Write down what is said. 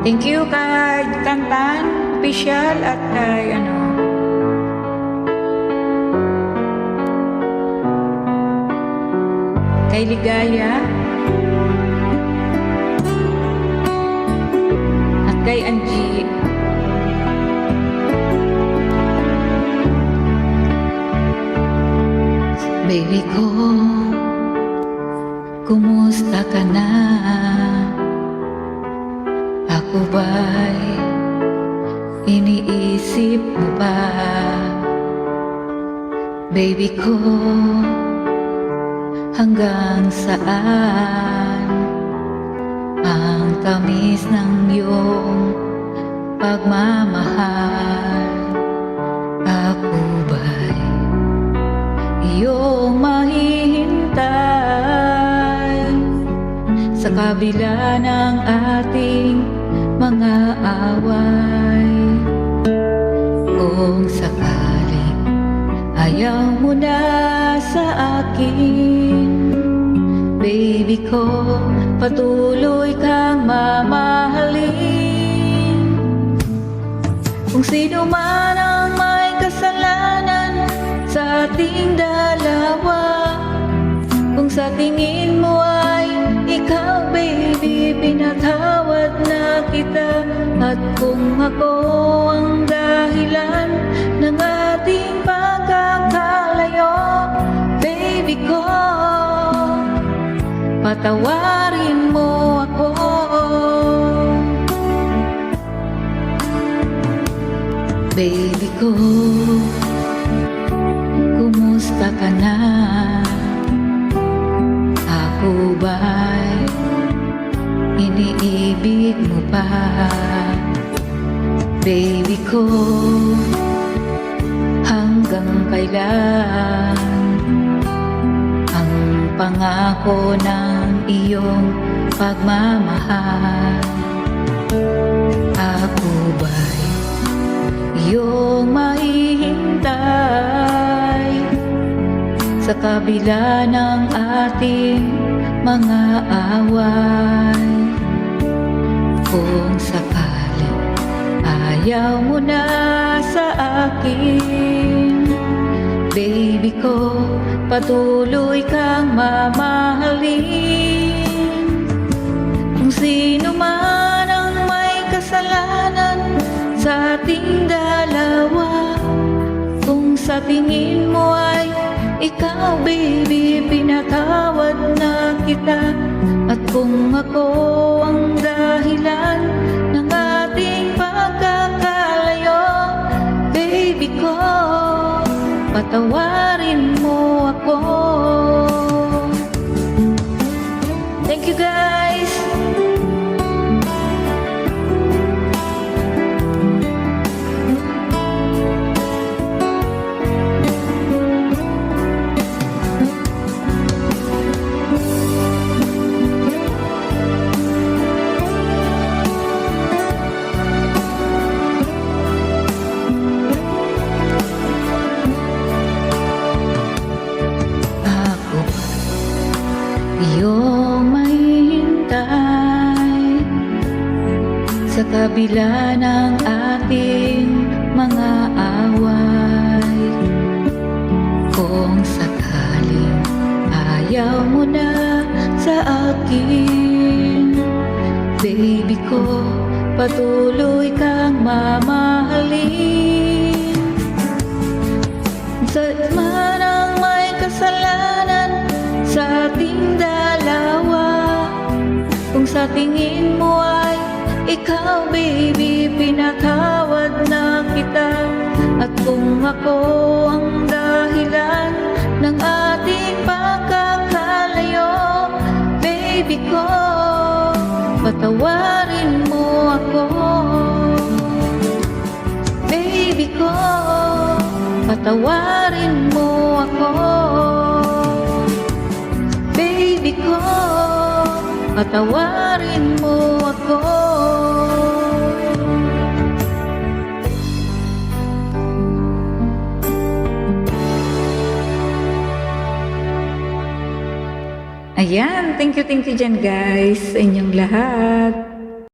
Thank you kay Tantan Official at kay kay Ligaya at kay Angie. Baby ko, kumusta ka na? Ako ba'y iniisip mo ba? Baby ko, hanggang saan ang tamis ng iyong pagmamahal? Ako ba'y iyong mahihintay sa kabila ng ating mga away? Kung sakaling ayaw mo na sa akin, baby ko, patuloy kang mamahalin. Kung sino man ang may kasalanan sa ating dalawa, kung sa tingin mo ay ikaw, baby, pinatawad na kita. At kung ako ang dahilan ng ating pagkakalayo, baby ko, patawarin mo ako. Baby ko, kumusta ka na? Ako ba'y iniibig mo pa? Baby ko, hanggang kailan ang pangako ng iyong pagmamahal? Ako ba'y iyong mahihintay sa kabila ng ating mga away? Kung sakaling ayaw mo na sa akin, baby ko, patuloy kang mamahalin. Kung sino man ang may kasalanan sa ating dalawa, kung sa tingin mo ay ikaw, baby, pinatawad na kita. At kung ako ang dahilan ng ating pagkakalayo, baby ko, patawarin mo ako. Thank you, guys. Iyong mahihintay sa kabila ng ating mga away. Kung sakaling ayaw mo na sa akin, baby ko, patuloy kang mamahalin. Sa man ang may kasalanan sa ating dalawa, kung sa tingin mo ay ikaw, baby, pinatawad na kita. At kung ako ang dahilan ng ating pagkakalayo, baby ko, patawarin mo ako. Baby ko, patawarin mo ako. Baby ko, patawarin mo ako. Ayan, thank you dyan guys sa inyong lahat.